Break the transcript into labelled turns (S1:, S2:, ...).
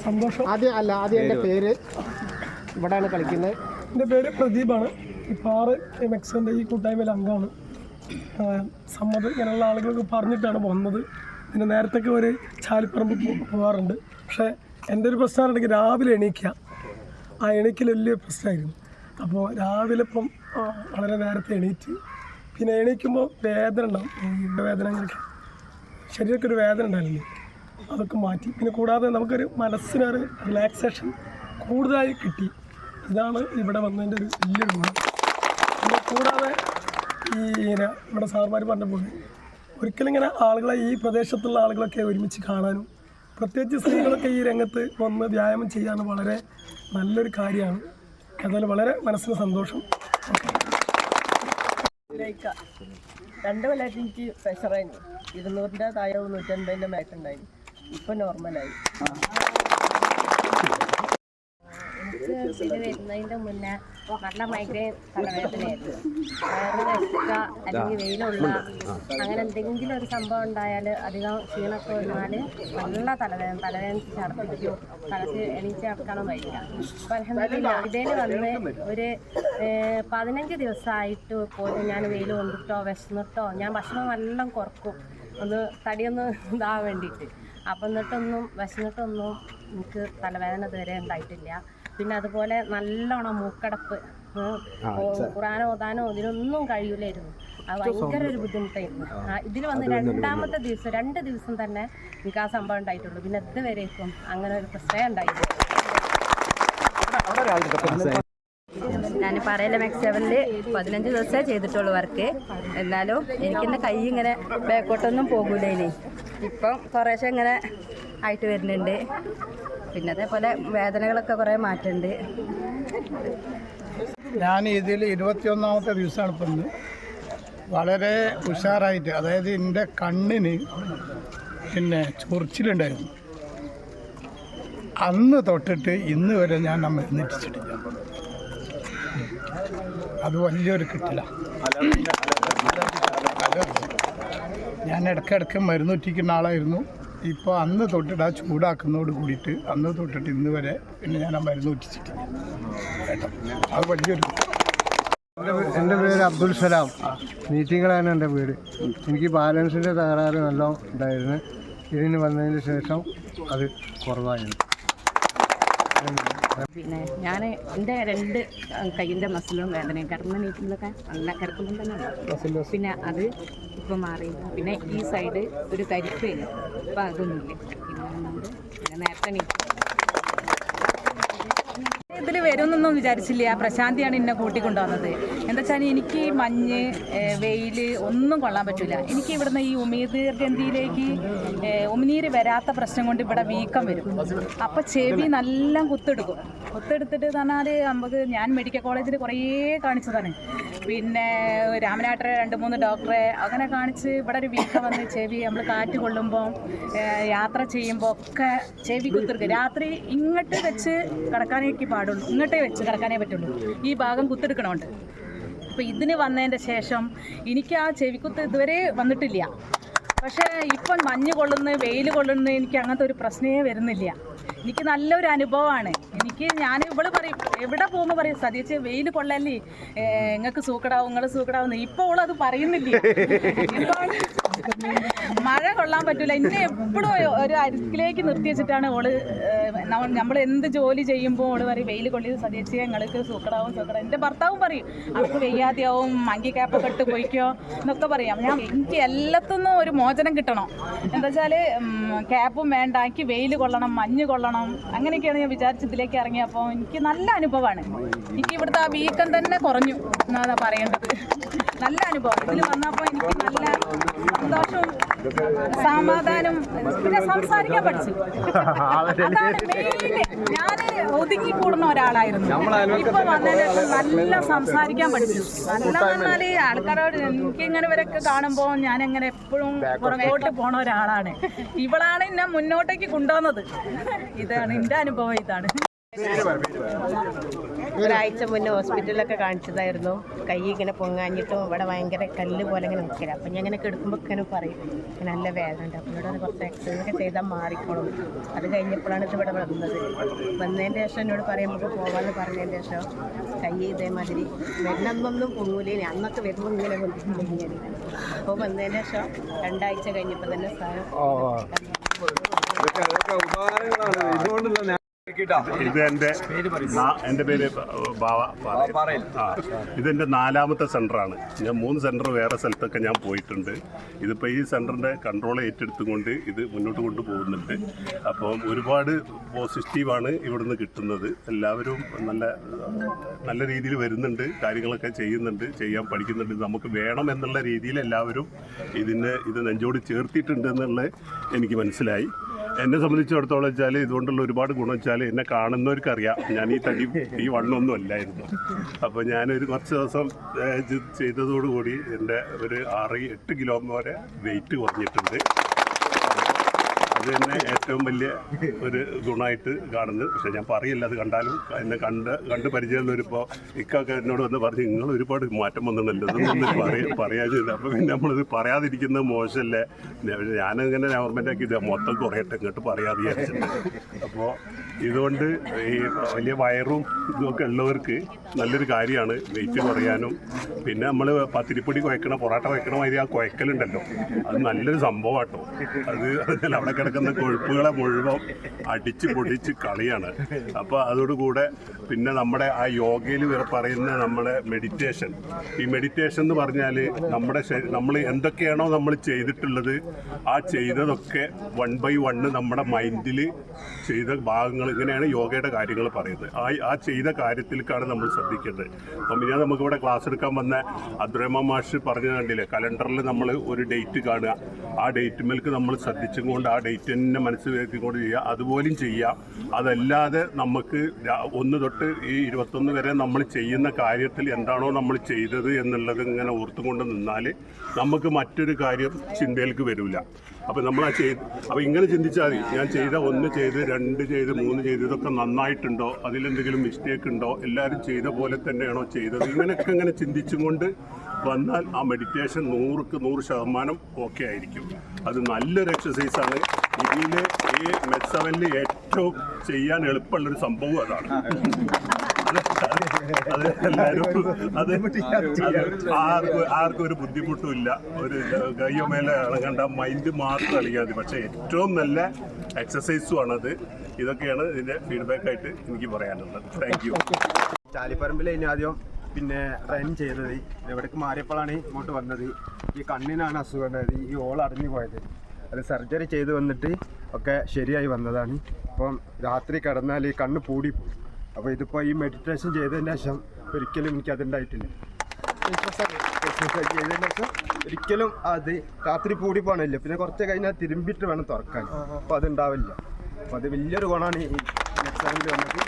S1: സന്തോഷം.
S2: ആദ്യം എൻ്റെ പേര്, ഇവിടെയാണ് കളിക്കുന്നത്.
S1: എൻ്റെ പേര് പ്രദീപാണ്. ഇപ്പോൾ 6 മെക്സിൻ്റെ ഈ കൂട്ടായ്മയിൽ അംഗമാണ്. സമ്മതം ഇങ്ങനെയുള്ള ആളുകളൊക്കെ പറഞ്ഞിട്ടാണ് വന്നത്. പിന്നെ നേരത്തൊക്കെ ഒരു ചാലിപ്പറമ്പ് പോകാറുണ്ട്. പക്ഷേ എൻ്റെ ഒരു പ്രശ്നമാണെങ്കിൽ രാവിലെ എണീക്കുക. ആ എണീക്കൽ വലിയ പ്രശ്നമായിരുന്നു. അപ്പോൾ രാവിലെ ഇപ്പം വളരെ നേരത്തെ എണീറ്റ് പിന്നെ എണീക്കുമ്പോൾ വേദന ഉണ്ടാവും. ഈ വേദനകളൊക്കെ ശരീരമൊക്കെ ഒരു വേദന ഉണ്ടായിരുന്നു. അതൊക്കെ മാറ്റി. പിന്നെ കൂടാതെ നമുക്കൊരു മനസ്സിനൊരു റിലാക്സേഷൻ കൂടുതലായി കിട്ടി. ഇതാണ് ഇവിടെ വന്നതിൻ്റെ ഒരു വലിയൊരു ഗുണം. പിന്നെ കൂടാതെ ഇവിടെ സാർമാർ പറഞ്ഞപ്പോൾ ഒരിക്കലും ഇങ്ങനെ ആളുകളെ ഈ പ്രദേശത്തുള്ള ആളുകളൊക്കെ ഒരുമിച്ച് കാണാനും പ്രത്യേകിച്ച് സ്ത്രീകളൊക്കെ ഈ രംഗത്ത് വന്ന് വ്യായാമം ചെയ്യാനും വളരെ നല്ലൊരു കാര്യമാണ്. അതുപോലെ വളരെ മനസ്സിന് സന്തോഷം.
S3: 2 കൊല്ലമായിട്ട് എനിക്ക് പ്രഷറായിരുന്നു. 200ൻ്റെ താഴെ 150ൻ്റെ മേട്ടുണ്ടായിരുന്നു. ഇപ്പം നോർമലായി.
S4: എനിക്ക് ഇത് വരുന്നതിൻ്റെ മുന്നേ നല്ല മൈഗ്രെയിൻ തലവേദനയായിരുന്നു. വയറിന് വെക്കുക അല്ലെങ്കിൽ വെയിലുള്ള അങ്ങനെ എന്തെങ്കിലും ഒരു സംഭവം ഉണ്ടായാൽ അധികം ക്ഷീണമൊക്കെ വന്നാൽ നല്ല തലവേദന ഛർദ്ദിക്കും. തലക്ക് എണീച്ച് നടക്കാനോ വയ്യ. അപ്പോൾ അൽഹംദുലില്ലാ ഇതിൽ വന്ന് ഒരു 15 ദിവസമായിട്ട് പോലും ഞാൻ വെയിൽ കൊണ്ടിട്ടോ വിശന്നിട്ടോ ഞാൻ ഭക്ഷണം നല്ലോണം കുറക്കും, ഒന്ന് തടിയൊന്ന് ഇതാകാൻ വേണ്ടിയിട്ട്. അപ്പം എന്നിട്ടൊന്നും വിശന്നിട്ടൊന്നും എനിക്ക് തലവേദന ഇതുവരെ ഉണ്ടായിട്ടില്ല. പിന്നെ അതുപോലെ നല്ലോണം മൂക്കടപ്പ്, ഖുർആൻ ഓതാനോ ഇതിനൊന്നും കഴിയില്ലായിരുന്നു. അത് ഭയങ്കര ഒരു ബുദ്ധിമുട്ടായിരുന്നു. ഇതിൽ വന്ന് 2 ദിവസം തന്നെ എനിക്ക് ആ സംഭവം ഉണ്ടായിട്ടുള്ളൂ. പിന്നെ ഇതുവരേക്കും അങ്ങനെ ഒരു പ്രശ്നം ഉണ്ടായിട്ടില്ല.
S5: ഞാൻ പറയല മാക്സ് 7ൽ 15 ദിവസമേ ചെയ്തിട്ടുള്ളൂ വർക്ക്. എന്നാലും എനിക്കെൻ്റെ കൈ ഇങ്ങനെ ബാക്കോട്ടൊന്നും പോകൂല. ഇപ്പം കുറേശ്ശെ ഇങ്ങനെ ആയിട്ട് വരുന്നുണ്ട്. പിന്നെ അതേപോലെ വേദനകളൊക്കെ കുറേ മാറ്റമുണ്ട്.
S6: ഞാൻ ഇതിൽ 21ാമത്തെ ദിവസമാണ് ഇപ്പം ഇന്ന്. വളരെ ഉഷാറായിട്ട്, അതായത് എൻ്റെ കണ്ണിന് പിന്നെ ചൊറിച്ചിലുണ്ടായിരുന്നു. അന്ന് തൊട്ടിട്ട് ഇന്ന് വരെ ഞാൻ മരുന്നിട്ടിച്ചിട്ടില്ല. അത് വലിയൊരു കിട്ടില്ല. ഞാൻ ഇടയ്ക്കിടയ്ക്ക് മരുന്നൊറ്റിക്കുന്ന ആളായിരുന്നു. ഇപ്പോൾ അന്ന് തൊട്ടിട്ട് ആ ചൂടാക്കുന്നതോട് കൂടിയിട്ട് അന്ന് തൊട്ടിട്ട് ഇന്ന് വരെ പിന്നെ ഞാൻ ആ മരുന്ന് ഒറ്റിച്ചിട്ടില്ല കേട്ടോ. അത് വലിയൊരു.
S7: എൻ്റെ പേര് അബ്ദുൽ സലാം. മീറ്റിങ്ങളാണ് എൻ്റെ വീട്. എനിക്ക് ബാലൻസിൻ്റെ തകരാറ് നല്ല ഉണ്ടായിരുന്നു. ഇതിന് വന്നതിന് ശേഷം അത് കുറവായിരുന്നു.
S5: പിന്നെ ഞാൻ എൻ്റെ 2 കയ്യിൻ്റെ മസിലും വേദനയും കിടന്ന് നീറ്റുന്നതൊക്കെ നല്ല കിടക്കുമ്പോൾ തന്നെ ഉണ്ട്. പിന്നെ അത് ഇപ്പം മാറി. പിന്നെ ഈ സൈഡ് ഒരു തരിപ്പേന് ഇപ്പം അതൊന്നുമില്ല. പിന്നെ നേരത്തെ ഇതിൽ വരുമെന്നൊന്നും വിചാരിച്ചില്ല. പ്രശാന്തിയാണ് എന്നെ കൂട്ടിക്കൊണ്ടുവന്നത്. എന്താ വെച്ചാൽ എനിക്ക് മഞ്ഞ് വെയിൽ ഒന്നും കൊള്ളാൻ പറ്റില്ല. എനിക്ക് ഇവിടുന്ന് ഈ ഉമിനീർഗന്ധിയിലേക്ക് ഉമിനീര് വരാത്ത പ്രശ്നം കൊണ്ട് ഇവിടെ വീക്കം വരും. അപ്പോൾ ചെവി നല്ല കുത്തെടുത്തിട്ട് പറഞ്ഞാൽ നമുക്ക് ഞാൻ മെഡിക്കൽ കോളേജിൽ കുറേ കാണിച്ചതാണ്. പിന്നെ രാമനാട്ടരെ 2-3 ഡോക്ടറെ അങ്ങനെ കാണിച്ച് ഇവിടെ ഒരു വീക്കം വന്ന് ചെവി നമ്മൾ കാറ്റ് കൊള്ളുമ്പോൾ യാത്ര ചെയ്യുമ്പോൾ ഒക്കെ ചെവി കുത്തെടുക്കുക. രാത്രി ഇങ്ങോട്ട് വെച്ച് കിടക്കാനേക്ക് പാടുള്ളൂ, ഇങ്ങോട്ടേ വെച്ച് കിടക്കാനേ പറ്റുള്ളൂ. ഈ ഭാഗം കുത്തെടുക്കണമുണ്ട്. അപ്പോൾ ഇതിന് വന്നതിൻ്റെ ശേഷം എനിക്ക് ആ ചെവിക്കുത്ത് ഇതുവരെ വന്നിട്ടില്ല. പക്ഷേ ഇപ്പം മഞ്ഞ് കൊള്ളുന്ന വെയിൽ കൊള്ളുന്ന എനിക്ക് അങ്ങനത്തെ ഒരു പ്രശ്നമേ വരുന്നില്ല. എനിക്ക് നല്ലൊരു അനുഭവമാണ്. ഞാൻ ഇവള് പറയും, എവിടെ പോകുമ്പോൾ പറയും സതീച്ച് വെയിൽ കൊള്ളല്ലേ നിങ്ങൾക്ക് സൂക്കടാവും, നിങ്ങൾ സൂക്കടാവുന്ന. ഇപ്പോൾ ഓളത് പറയുന്നില്ല. ഇപ്പോൾ മഴ കൊള്ളാൻ പറ്റില്ല. എന്നെ എപ്പോഴും ഒരു അരികിലേക്ക് നിർത്തി വെച്ചിട്ടാണ് ഓള്. നമ്മൾ എന്ത് ജോലി ചെയ്യുമ്പോൾ ഓള് പറയും വെയിൽ കൊള്ളിയത് സതീച്ച് നിങ്ങൾക്ക് സൂക്കടാവും. എൻ്റെ ഭർത്താവും പറയും അവർക്ക് വെയ്യാതെയാവും, മങ്കി ക്യാപ്പൊക്കെ ഇട്ട് പോയിക്കോ എന്നൊക്കെ പറയാം. എനിക്ക് എല്ലാത്തുനിന്നും ഒരു മോചനം കിട്ടണം. എന്താ വെച്ചാൽ ക്യാപ്പും വേണ്ട, എനിക്ക് വെയിൽ കൊള്ളണം, മഞ്ഞ് കൊള്ളണം, അങ്ങനെയൊക്കെയാണ് ഞാൻ വിചാരിച്ച് ഇതിലേക്ക് ഇറങ്ങിയപ്പോൾ എനിക്ക് നല്ല അനുഭവമാണ്. എനിക്ക് ഇവിടുത്തെ ആ വീക്കം തന്നെ കുറഞ്ഞു എന്നാണ് പറയേണ്ടത്. നല്ല അനുഭവം. ഇതിൽ വന്നപ്പോൾ എനിക്ക് നല്ല സന്തോഷവും സമാധാനം, പിന്നെ സംസാരിക്കാൻ പഠിച്ചു. അതാണ് മെയിൻ. ഞാൻ ഒതുങ്ങിക്കൂടുന്ന ഒരാളായിരുന്നു. ഇപ്പൊ വന്നതിന് നല്ല സംസാരിക്കാൻ പഠിച്ചു. നല്ല പറഞ്ഞാൽ ആൾക്കാരോട് എനിക്കിങ്ങനെ ഇവരൊക്കെ കാണുമ്പോൾ ഞാൻ എങ്ങനെ എപ്പോഴും പുറകോട്ട് പോണ ഒരാളാണ്. ഇവളാണ് എന്നെ മുന്നോട്ടേക്ക് കൊണ്ടുവന്നത്. ഇതാണ് എൻ്റെ അനുഭവം. ഇതാണ്
S3: ഒരാഴ്ച മുന്നേ ഹോസ്പിറ്റലിലൊക്കെ കാണിച്ചതായിരുന്നു. കൈ ഇങ്ങനെ പൊങ്ങാഞ്ഞിട്ടും ഇവിടെ ഭയങ്കര കല്ല് പോലെ ഇങ്ങനെ നിൽക്കില്ല. അപ്പം ഞാൻ ഇങ്ങനെ കിടക്കുമ്പോൾ ഇങ്ങനെ പറയും നല്ല വേദന ഉണ്ട്. അപ്പോൾ ഇവിടെ കുറച്ച് എക്സസൈസ് ഒക്കെ ചെയ്താൽ മാറിക്കോളും. അത് കഴിഞ്ഞപ്പോഴാണ് ഇത് ഇവിടെ വന്നത്. വന്നതിൻ്റെ ശേഷം എന്നോട് പറയും നമുക്ക് പോകാമെന്ന് പറഞ്ഞതിൻ്റെ ശേഷം കൈ ഇതേമാതിരി വരുന്നൊന്നും പൊങ്ങൂലേനി. അന്നൊക്കെ വരുമ്പോൾ ഇങ്ങനെ പൊങ്ങിയാൽ അപ്പോൾ വന്നതിൻ്റെ ശേഷം 2 ആഴ്ച കഴിഞ്ഞപ്പോൾ തന്നെ സാധനം
S8: ഇത് എൻ്റെ പേര് ബാവ പാറയിൽ. ഇതെൻ്റെ 4ാമത്തെ സെൻ്ററാണ്. ഞാൻ 3 സെൻറ്റർ വേറെ സ്ഥലത്തൊക്കെ ഞാൻ പോയിട്ടുണ്ട്. ഇതിപ്പോൾ ഈ സെൻറ്ററിൻ്റെ കൺട്രോൾ ഏറ്റെടുത്തുകൊണ്ട് ഇത് മുന്നോട്ട് കൊണ്ടുപോകുന്നുണ്ട്. അപ്പം ഒരുപാട് പോസിറ്റീവാണ് ഇവിടുന്ന് കിട്ടുന്നത്. എല്ലാവരും നല്ല രീതിയിൽ വരുന്നുണ്ട്, കാര്യങ്ങളൊക്കെ ചെയ്യുന്നുണ്ട്, ചെയ്യാൻ പഠിക്കുന്നുണ്ട്. നമുക്ക് വേണം എന്നുള്ള രീതിയിൽ എല്ലാവരും ഇത് നെഞ്ചോട് ചേർത്തിട്ടുണ്ട് എന്നുള്ളത് എനിക്ക് മനസ്സിലായി. എന്നെ സംബന്ധിച്ചിടത്തോളം വെച്ചാൽ ഇതുകൊണ്ടുള്ള ഒരുപാട് ഗുണം വെച്ചാൽ എന്നെ കാണുന്നവർക്കറിയാം ഞാൻ ഈ വണ്ണമൊന്നും അല്ലായിരുന്നു. അപ്പോൾ ഞാനൊരു കുറച്ച് ദിവസം ചെയ്തതോടുകൂടി എൻ്റെ ഒരു 6-8 കിലോ വരെ വെയിറ്റ് കുറഞ്ഞിട്ടുണ്ട്. അത് തന്നെ ഏറ്റവും വലിയ ഒരു ഗുണമായിട്ട് കാണുന്നു. പക്ഷേ ഞാൻ പറയില്ല, അത് കണ്ടാലും എന്നെ കണ്ട് പരിചയമുള്ളവരിപ്പോൾ ഇക്കൊക്കെ എന്നോട് വന്ന് പറഞ്ഞു നിങ്ങൾ ഒരുപാട് മാറ്റം വന്നിട്ടുണ്ടല്ലോ, ഇതൊന്നും പറയാതില്ല. അപ്പോൾ പിന്നെ നമ്മളിത് പറയാതിരിക്കുന്നത് മോശമല്ലേ. ഞാനങ്ങനെ ഗവൺമെൻറ്റാക്കി ഇത് മൊത്തം കുറയട്ടെ ഇങ്ങോട്ട് പറയാതെ വിചാരിച്ചിട്ടുണ്ട്. അപ്പോൾ ഇതുകൊണ്ട് ഈ വലിയ വയറും ഇതൊക്കെ ഉള്ളവർക്ക് നല്ലൊരു കാര്യമാണ് വെയിറ്റ് കുറയാനും. പിന്നെ നമ്മൾ പത്തിരിപ്പൊടി കുഴക്കണ പൊറോട്ട കുഴക്കണ മാതിരി ആ കുഴക്കലുണ്ടല്ലോ, അത് നല്ലൊരു സംഭവമാട്ടോ. അത് അവിടെ കിടക്കുന്ന കൊഴുപ്പുകളെ മുഴുവൻ അടിച്ച് പൊടിച്ച് കളിയാണ്. അപ്പോൾ അതോടുകൂടെ പിന്നെ നമ്മുടെ ആ യോഗയിൽ പറയുന്ന നമ്മുടെ മെഡിറ്റേഷൻ, ഈ മെഡിറ്റേഷൻ എന്ന് പറഞ്ഞാൽ നമ്മൾ എന്തൊക്കെയാണോ നമ്മൾ ചെയ്തിട്ടുള്ളത് ആ ചെയ്തതൊക്കെ 1 by 1 നമ്മുടെ മൈൻഡിൽ ചെയ്ത ഭാഗങ്ങൾ, ഇങ്ങനെയാണ് യോഗയുടെ കാര്യങ്ങൾ പറയുന്നത്. ആ ചെയ്ത കാര്യത്തിലേക്കാണ് നമ്മൾ ശ്രദ്ധിക്കേണ്ടത്. അപ്പം ഞാൻ നമുക്കിവിടെ ക്ലാസ് എടുക്കാൻ വന്ന അബ്ദുറഹ്മാൻ മാഷ് പറഞ്ഞു കണ്ടില്ലേ, കലണ്ടറിൽ നമ്മൾ ഒരു ഡേറ്റ് കാണുക, ആ ഡേറ്റിലേക്ക് നമ്മൾ ശ്രദ്ധിച്ചുകൊണ്ട് ആ ഡേറ്റ് തന്നെ മനസ്സിലാക്കിക്കൊണ്ട് ചെയ്യുക. അതുപോലും ചെയ്യാം. അതല്ലാതെ നമുക്ക് 1 തൊട്ട് ഈ 21 വരെ നമ്മൾ ചെയ്യുന്ന കാര്യത്തിൽ എന്താണോ നമ്മൾ ചെയ്തത് എന്നുള്ളത് ഇങ്ങനെ ഓർത്തുകൊണ്ട് നിന്നാൽ നമുക്ക് മറ്റൊരു കാര്യം ചിന്തയിലേക്ക് വരില്ല. അപ്പോൾ നമ്മൾ അപ്പോൾ ഇങ്ങനെ ചിന്തിച്ചാൽ മതി, ഞാൻ ചെയ്ത 1 ചെയ്ത് 2 ചെയ്ത് 3 ചെയ്ത് ഇതൊക്കെ നന്നായിട്ടുണ്ടോ, അതിലെന്തെങ്കിലും മിസ്റ്റേക്ക് ഉണ്ടോ, എല്ലാവരും ചെയ്ത പോലെ തന്നെയാണോ ചെയ്തത്, ഇങ്ങനെയൊക്കെ ഇങ്ങനെ ചിന്തിച്ചും കൊണ്ട് വന്നാൽ ആ മെഡിറ്റേഷൻ 100% ഓക്കെ ആയിരിക്കും. അത് നല്ലൊരു എക്സസൈസാണ്. ഇതിൽ ഈ മെഡ്7ൽ ഏറ്റവും ചെയ്യാൻ എളുപ്പമുള്ളൊരു സംഭവം അതാണ്. അത് എല്ലാവരും ആർക്കും ഒരു ബുദ്ധിമുട്ടും ഇല്ല. ഒരു കയ്യോ മേലെ ഇളകേണ്ട, മൈൻഡ് മാത്രം ഇളകിയാൽ മതി. പക്ഷേ ഏറ്റവും നല്ല എക്സസൈസും ആണത്. ഇതൊക്കെയാണ് ഇതിൻ്റെ ഫീഡ്ബാക്കായിട്ട് എനിക്ക് പറയാനുള്ളത്. Thank you.
S9: ചാലിപ്പറമ്പിൽ ആദ്യം പിന്നെ റൺ ചെയ്തത്, ഇവിടേക്ക് മാറിയപ്പോഴാണ് ഇങ്ങോട്ട് വന്നത്. ഈ കണ്ണിനാണ് അസുഖം ഉണ്ടായത്, ഈ ഓൾ അടഞ്ഞു പോയത്. അത് സർജറി ചെയ്ത് വന്നിട്ട് ഒക്കെ ശരിയായി വന്നതാണ്. അപ്പം രാത്രി കിടന്നാൽ ഈ കണ്ണ് പൂടിപ്പോയി. അപ്പോൾ ഇതിപ്പോൾ ഈ മെഡിറ്റേഷൻ ചെയ്തതിന് ശേഷം ഒരിക്കലും എനിക്കതുണ്ടായിട്ടില്ല. എക്സസൈസ് ചെയ്തതിന് ശേഷം ഒരിക്കലും അത് രാത്രി പൂടിപ്പോണില്ല. പിന്നെ കുറച്ച് കഴിഞ്ഞാൽ തിരുമ്പിട്ട് വേണം തുറക്കാൻ. അപ്പോൾ അതുണ്ടാവില്ല. അപ്പോൾ അത് വലിയൊരു ഗുണമാണ് ഈ മെഡ്7ൽ വന്നത്.